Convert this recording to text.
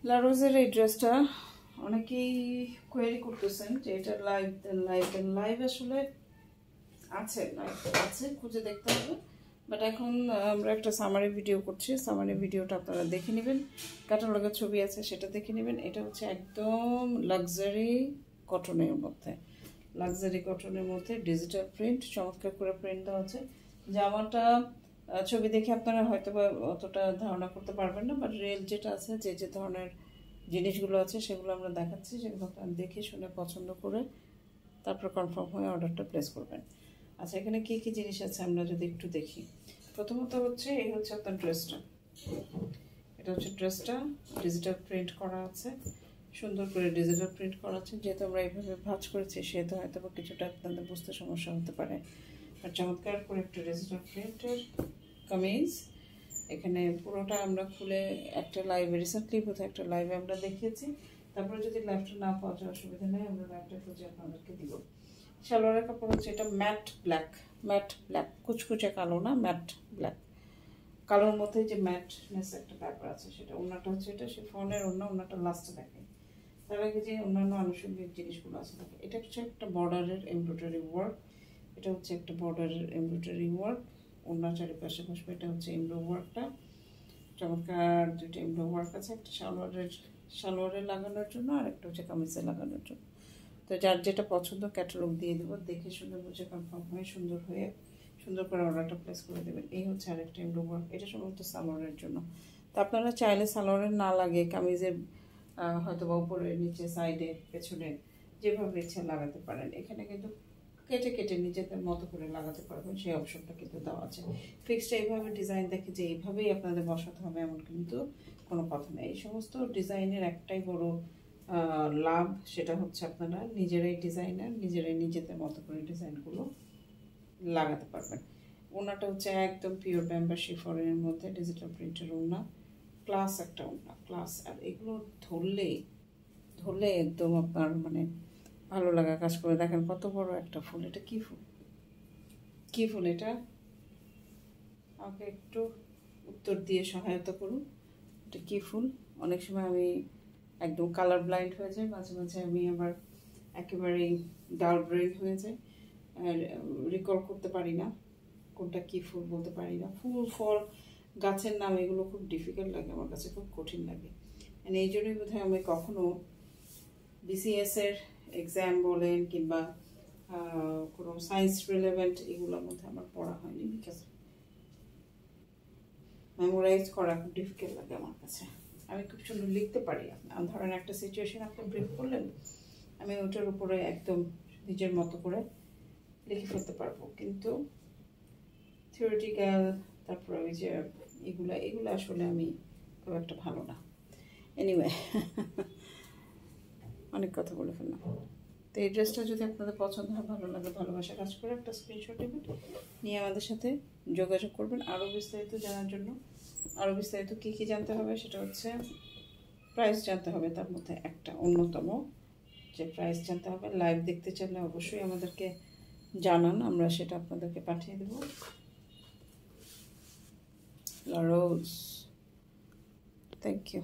লারোজের এই ড্রেসটা অনেকেই কোয়েরি করতেছেন যে এটা লাইভ আসলে আছে, লাইভ আছে, খুঁজে দেখতে হবে। বাট এখন আমরা একটা সামারি ভিডিও করছি, সামারি ভিডিওটা আপনারা দেখে নেবেন, ক্যাটালগের ছবি আছে সেটা দেখে নেবেন। এটা হচ্ছে একদম লাক্সারি কটনের মধ্যে, লাক্সারি কটনের মধ্যে ডিজিটাল প্রিন্ট, চমৎকার করে প্রিন্ট দেওয়া আছে। জামাটা ছবি দেখে আপনারা হয়তো বা অতটা ধারণা করতে পারবেন না, বাট রিয়েল যেটা আছে, যে ধরনের জিনিসগুলো আছে সেগুলো আমরা দেখাচ্ছি, সেগুলো আপনারা দেখে শুনে পছন্দ করে তারপর কনফার্ম হয়ে অর্ডারটা প্লেস করবেন। আচ্ছা, এখানে কী কী জিনিস আছে আমরা যদি একটু দেখি। প্রথমত হচ্ছে এই হচ্ছে আপনার ড্রেসটা, এটা হচ্ছে ড্রেসটা ডিজিটাল প্রিন্ট করা আছে, সুন্দর করে ডিজিটাল প্রিন্ট করা আছে। যেহেতু আমরা এইভাবে ভাঁজ করেছি সেহেতু হয়তো বা কিছুটা আপনাদের বুঝতে সমস্যা হতে পারে। আর চমৎকার করে একটা ডিজিটাল প্রিন্টের কামিজ। এখানে পুরোটা আমরা খুলে একটা লাইভে, রিসেন্টলি বোধহয় একটা লাইভে আমরা দেখিয়েছি। তারপরে যদি লাইভটা না পাওয়া যায় অসুবিধা নেই, আমরা লাইভটা খুঁজে আপনাদেরকে দিব। সালোয়ারের কাপড় হচ্ছে এটা ম্যাট ব্ল্যাক, ম্যাট ব্ল্যাক, কুচকুচে কালো না, ম্যাট ব্ল্যাক। কালোর মধ্যে যে ম্যাটনেস একটা ব্যাপার আছে সেটা। ওড়নাটা হচ্ছে এটা শিফনের ওড়না, ওড়নাটা লাস্টে দেখে, তার আগে যে অন্যান্য আনুষঙ্গিক জিনিসগুলো আছে থাকে। এটা হচ্ছে একটা বর্ডারের এমব্রয়ডারি ওয়ার্ক, এটা হচ্ছে একটা বর্ডারের এমব্রয়ডারি ওয়ার্ক, ওড়নার চারিপাশে বসবে। এটা হচ্ছে এমব্রো ওয়ার্কটা, চমৎকার দুটো এমব্রো ওয়ার্ক আছে, একটা সালোয়ারে লাগানোর জন্য আর একটা হচ্ছে কামিজে লাগানোর জন্য। তো যার যেটা পছন্দ ক্যাটালগ দিয়ে দেবো, দেখে শুনে বুঝে কনফার্ম হয়ে সুন্দর করে অর্ডারটা প্লেস করে দেবেন। এই হচ্ছে আরেকটা এমব্রো ওয়ার্ক, এটা সম্ভবত সালোয়ারের জন্য। তো আপনারা চাইলে সালোয়ারের না লাগে কামিজের হয়তো বা উপরে নিচে সাইডে পেছনে যেভাবে ইচ্ছা লাগাতে পারেন। এখানে কিন্তু কেটে কেটে নিজেদের মতো করে লাগাতে পারবেন, সেই অপশনটা কিন্তু দেওয়া আছে। ফিক্সড এইভাবে ডিজাইন দেখে যে এইভাবেই আপনাদের বসাতে হবে এমন কিন্তু কোনো কথা নেই। এই সমস্ত ডিজাইনের একটাই বড় লাভ, সেটা হচ্ছে আপনারা নিজেরাই ডিজাইনার, নিজেদের মতো করে ডিজাইনগুলো লাগাতে পারবেন। ওনাটা হচ্ছে একদম পিওর ব্যাম্বা শিফনের মধ্যে ডিজিটাল প্রিন্টের ওনা, ক্লাস একটা ওনা, ক্লাস। আর এগুলো ধরলে একদম আপনার মানে ভালো লাগা কাজ করে। দেখেন কত বড় একটা ফুল, এটা কি ফুল, কি ফুল এটা? আমাকে একটু উত্তর দিয়ে সহায়তা করুন, এটা কি ফুল? অনেক সময় আমি একদম কালার ব্লাইন্ড হয়ে যায়, মাঝে মাঝে আমি আবার একেবারেই ডার্ক ব্রেন হয়ে যায়, আর রিকল করতে পারি না কোনটা কি ফুল, বলতে পারি না। ফুল ফল গাছের নাম এগুলো খুব ডিফিকাল্ট লাগে আমার কাছে, খুব কঠিন লাগে। এই জন্যই বোধহয় আমি কখনো বিসিএস এর এক্সাম বলেন কিংবা কোনো সায়েন্স রিলেভেন্ট এগুলোর মধ্যে আমার পড়া হয়নি, বিকজ মেমোরাইজ করা খুব ডিফিকাল্ট লাগে আমার কাছে। আমি খুব সুন্দর লিখতে পারি, ধরেন একটা সিচুয়েশন আপনি ব্রিফ করলেন, আমি ওটার উপরে একদম নিজের মতো করে লিখে ফেলতে পারবো, কিন্তু থিওরিটিক্যাল তারপরে ওই যে এগুলো আসলে আমি খুব একটা ভালো না। এনিওয়ে অনেক কথা বলে ফেললাম। তো এই ড্রেসটা যদি আপনাদের পছন্দ হয়, ভালো লাগে, ভালোবাসা কাজ করে, একটা স্ক্রিনশট নেবেন, নিয়ে আমাদের সাথে যোগাযোগ করবেন আরও বিস্তারিত জানার জন্য। আরও বিস্তারিত কী কী জানতে হবে সেটা হচ্ছে প্রাইস জানতে হবে, তার মধ্যে একটা অন্যতম যে প্রাইস জানতে হবে। লাইভ দেখতে চাইলে অবশ্যই আমাদেরকে জানান, আমরা সেটা আপনাদেরকে পাঠিয়ে দেব। লারোজ, থ্যাংক ইউ।